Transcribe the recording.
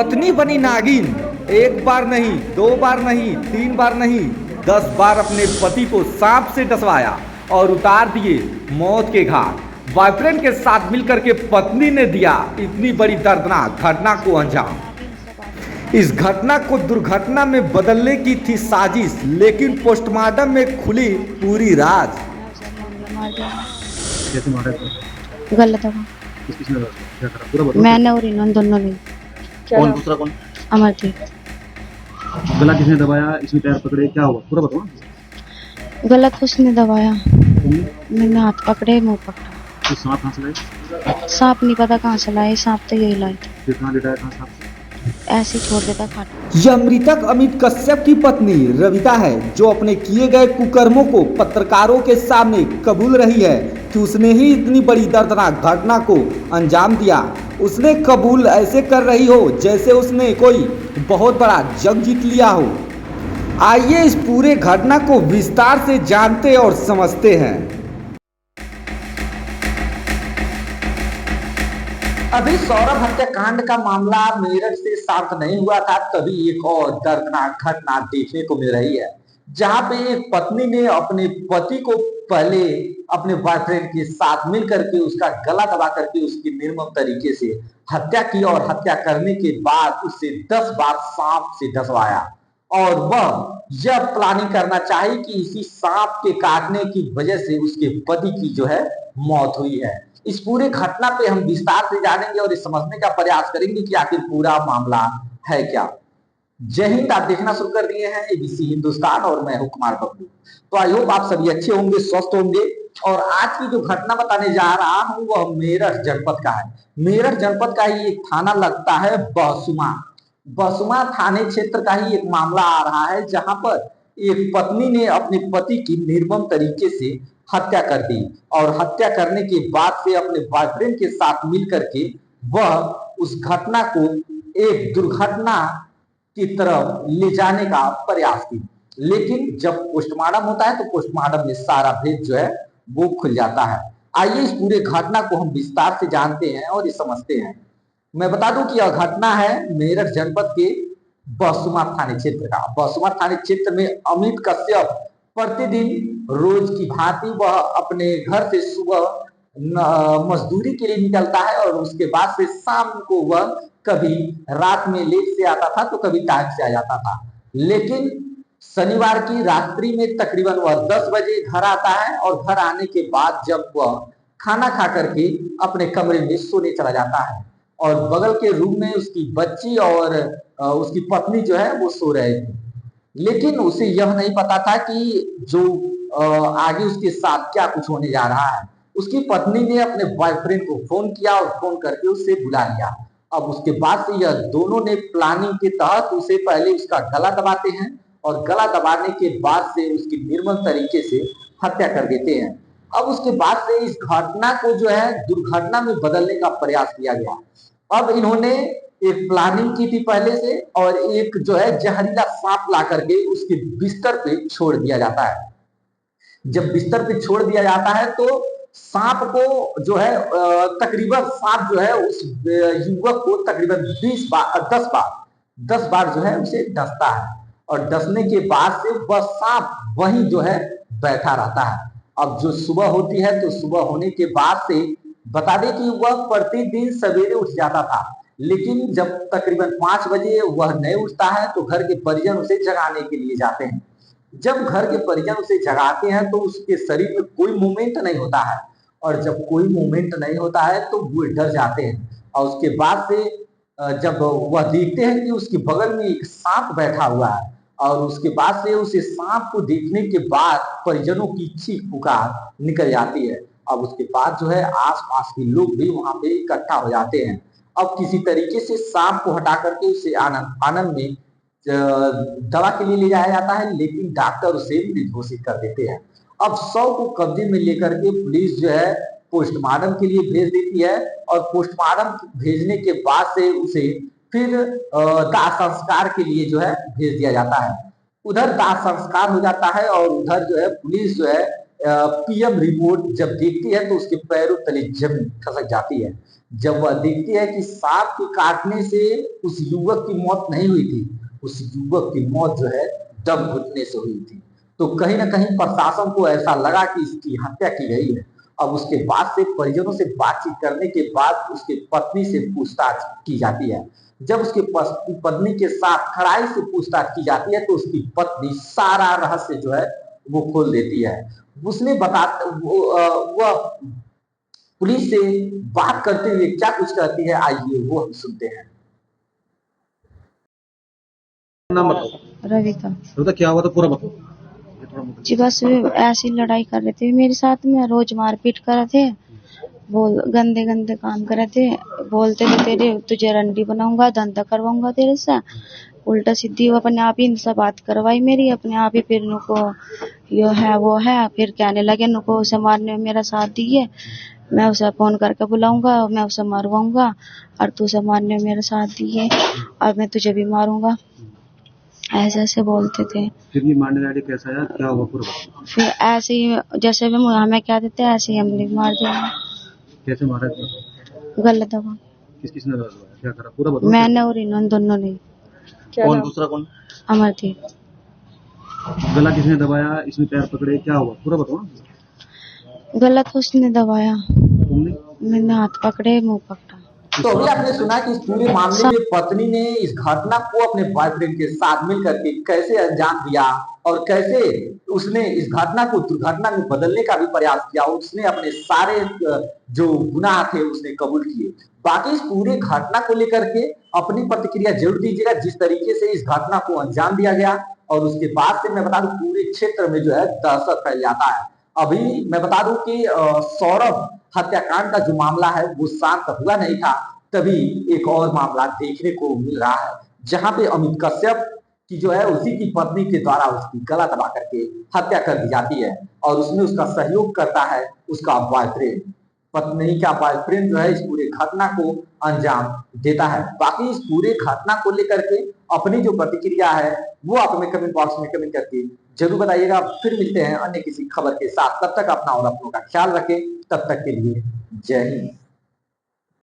पत्नी बनी नागिन। एक बार नहीं, दो बार नहीं, तीन बार नहीं, 10 बार अपने पति को सांप से डसवाया और उतार दिए मौत के घाट। बॉयफ्रेंड के साथ मिलकर के पत्नी ने दिया इतनी बड़ी दर्दनाक घटना को अंजाम। इस घटना को दुर्घटना में बदलने की थी साजिश, लेकिन पोस्टमार्टम में खुली पूरी राज। कैसे मारा था? गलत है वो। किसने लगा? क्या करा? पूरा बताओ। मैंने और इन्होंने दोनों ने। कौन दूसरा कौन? अमरदीप। गला किसने दबाया? इसमें पैर पकड़े, क्या हुआ? पूरा बताओ ना। गलत उसने दबाया, तुमने? मैंने हाथ पकड़े, मुंह पकड़ा। तो सांप कहाँ से लाए? सांप नहीं पता कहाँ से लाए, सांप तो यही लाए थे, फिर कहाँ लेटाया? कहाँ सांप से? ऐसे ही छोड़ देता खाट। यह मृतक अमित कश्यप की पत्नी रविता है, जो अपने किए गए कुकर्मों को पत्रकारों के सामने कबूल रही है कि उसने ही इतनी बड़ी दर्दनाक घटना को अंजाम दिया। उसने कबूल ऐसे कर रही हो जैसे उसने कोई बहुत बड़ा जंग जीत लिया हो। आइए इस पूरे घटना को विस्तार से जानते और समझते हैं। अभी सौरभ हत्याकांड का मामला मेरठ से शांत नहीं हुआ था, तभी एक और दर्दनाक घटना देखने को मिल रही है, जहां पे एक पत्नी ने अपने पति को पहले अपने बॉयफ्रेंड के साथ मिलकर के उसका गला दबा करके उसकी निर्मम तरीके से हत्या की और हत्या करने के बाद उसे 10 बार सांप से डसवाया। और वह यह प्लानिंग करना चाही कि इसी सांप के काटने की वजह से उसके पति की जो है मौत हुई है। इस पूरे घटना पे हम विस्तार से जानेंगे और इस समझने का प्रयास करेंगे कि आखिर पूरा मामला है क्या। जय हिंद। आप देखना शुरू कर दिए हैं एबीसी हिंदुस्तान और मैं हूं कुमार बब्लू। तो आई होप आप सभी अच्छे होंगे, स्वस्थ होंगे। और आज की जो घटना बताने जा रहा हूं वह मेरठ जनपद का है। मेरठ जनपद का ही एक थाना लगता है बहसुमा। बहसुमा थाने क्षेत्र का ही एक मामला आ रहा है, जहां पर एक पत्नी ने अपने पति की निर्मम तरीके से हत्या कर दी और हत्या करने के बाद से अपने बॉयफ्रेंड के साथ मिलकर के वह उस घटना को एक दुर्घटना की तरफ ले जाने का प्रयास की। लेकिन जब पोस्टमार्टम होता है तो पोस्टमार्टम में सारा भेद जो है वो खुल जाता है। आइए इस पूरे घटना को हम विस्तार से जानते हैं और ये समझते हैं। मैं बता दूं कि यह घटना है मेरठ जनपद के बहसुमा थाने क्षेत्र का। बहसुमा थाने क्षेत्र में अमित कश्यप प्रतिदिन रोज की भांति वह अपने घर से सुबह मजदूरी के लिए निकलता है और उसके बाद से शाम को वह कभी रात में लेट से आता था तो कभी टाइम से आ जाता था। लेकिन शनिवार की रात्रि में तकरीबन वह 10 बजे घर आता है और घर आने के बाद जब वह खाना खा करके अपने कमरे में सोने चला जाता है और बगल के रूम में उसकी बच्ची और उसकी पत्नी जो है वो सो रहे थे। लेकिन उसे यह नहीं पता था कि जो आगे उसके साथ क्या कुछ होने जा रहा है। उसकी पत्नी ने अपने बॉयफ्रेंड को फोन किया और फोन करके उसे बुला लिया। अब उसके बाद से यह दोनों ने प्लानिंग के तहत उसे पहले उसका गला दबाते हैं और गला दबाने के बाद से उसकी निर्मम तरीके से हत्या कर देते हैं। अब उसके बाद से इस घटना को जो है दुर्घटना में बदलने का प्रयास किया गया। अब इन्होंने एक प्लानिंग की थी पहले से और एक जो है जहरीला सांप ला करके उसके बिस्तर पे छोड़ दिया जाता है। जब बिस्तर पे छोड़ दिया जाता है तो सांप को जो है तकरीबन सांप जो है उस युवक को तकरीबन 10 बार जो है उसे डसता है और डसने के बाद से वह सांप वहीं जो है बैठा रहता है। अब जो सुबह होती है तो सुबह होने के बाद से बता दें कि वह प्रतिदिन सवेरे उठ जाता था, लेकिन जब तकरीबन 5 बजे वह नहीं उठता है तो घर के परिजन उसे जगाने के लिए जाते हैं। जब घर के परिजन उसे जगाते हैं तो उसके शरीर में कोई मूवमेंट नहीं होता है और जब कोई मूवमेंट नहीं होता है तो वो डर जाते हैं और उसके बाद से जब वह देखते हैं कि उसके बगल में एक सांप बैठा हुआ है और उसके बाद से उसे सांप को देखने के बाद परिजनों की चीख पुकार निकल जाती है। अब उसके बाद जो है आसपास के लोग भी वहां पे इकट्ठा हो जाते हैं। अब किसी तरीके से सांप को हटा करके उसे आनंद में दवा के लिए ले जाया जाता है, लेकिन डॉक्टर उसे मृत घोषित कर देते हैं। अब शव को कब्जे में लेकर के पुलिस जो है पोस्टमार्टम के लिए भेज देती है और पोस्टमार्टम भेजने के बाद से उसे फिर दाह संस्कार के लिए जो है भेज दिया जाता है। उधर दाह संस्कार हो जाता है और उधर जो है पुलिस जो है पीएम रिपोर्ट जब देखती है तो उसके पैरों तले जमीन खसक जाती है। जब वह देखती है कि सांप के काटने से उस युवक की मौत नहीं हुई थी, उस युवक की मौत जो है दम घुटने से हुई थी। तो कहीं ना कहीं प्रशासन को ऐसा लगा कि इसकी हत्या की गई है। अब उसके बाद से परिजनों से बातचीत करने के बाद उसके पत्नी से पूछताछ की जाती है। जब उसके पत्नी के साथ खड़ाई से पूछताछ की जाती है तो उसकी पत्नी सारा रहस्य जो है वो खोल देती है। उसने बता वह पुलिस से बात करते हुए क्या कुछ कहती है, आइए वो हम सुनते हैं। नाम बताओ। रविका। तो क्या हुआ था पूरा बताओ, ये थोड़ा मुझे। जी बस ऐसी लड़ाई कर रहे थे मेरे साथ में, रोज मारपीट कर रहे थे, बोल गंदे गंदे काम कर रहे थे, बोलते थे तेरे तुझे रंडी बनाऊंगा, धंधा करवाऊंगा तेरे से। उल्टा सीधी वो अपने आप ही इनसे बात करवाई मेरी, अपने आप ही फिर नुको यो है वो है, फिर कहने लगे नुको उसे मारने में मेरा साथ दिए, मैं उसे फोन करके बुलाऊंगा, मैं उसे मारवाऊंगा और तू उसे मारने में मेरा साथ दिए और मैं तुझे भी मारूंगा, ऐसे ऐसे बोलते थे। फिर ये मारने वाले कैसा है, क्या हुआ पूरा बताओ। फिर ऐसे ही जैसे भी हमें क्या देते ऐसे ही हमने भी मार दिया। कैसे मारा था? गलत दबा किस किसने दबाया, क्या करा पूरा बताओ। मैंने और इन्होंने दोनों ने। कौन दूसरा कौन? अमरदीप। गला किसने दबाया, इसमें पैर पकड़े, क्या हुआ पूरा बताओ ना। गलत उसने दबाया, तुमने? मैंने हाथ पकड़े मुंह पकड़ा। तो अभी आपने सुना कि इस पूरे मामले में पत्नी ने इस घटना को अपने बॉयफ्रेंड के साथ मिलकर के कैसे अंजाम दिया और कैसे उसने इस घटना को दुर्घटना में बदलने का भी प्रयास किया। उसने अपने सारे जो गुनाह थे उसने कबूल किए। बाकी इस पूरे घटना को लेकर के अपनी प्रतिक्रिया जरूर दीजिएगा, जिस तरीके से इस घटना को अंजाम दिया गया। और उसके बाद से मैं बता दूं पूरे क्षेत्र में जो है दहशत फैल जाता है। अभी मैं बता दूं कि सौरभ हत्याकांड का जो मामला है वो शांत हुआ नहीं था, तभी एक और मामला देखने को मिल रहा है जहां पे अमित कश्यप की जो है उसी की पत्नी के द्वारा उसकी गला दबा करके हत्या कर दी जाती है और उसमें उसका सहयोग करता है उसका बॉयफ्रेंड। पत्नी का बॉयफ्रेंड जो है इस पूरे घटना को अंजाम देता है। बाकी इस पूरे घटना को लेकर के अपनी जो प्रतिक्रिया है वो आप हमें कमेंट बॉक्स में कमेंट करके जरूर बताइएगा। फिर मिलते हैं अन्य किसी खबर के साथ, तब तक अपना और अपनों का ख्याल रखें। तब तक के लिए जय हिंद।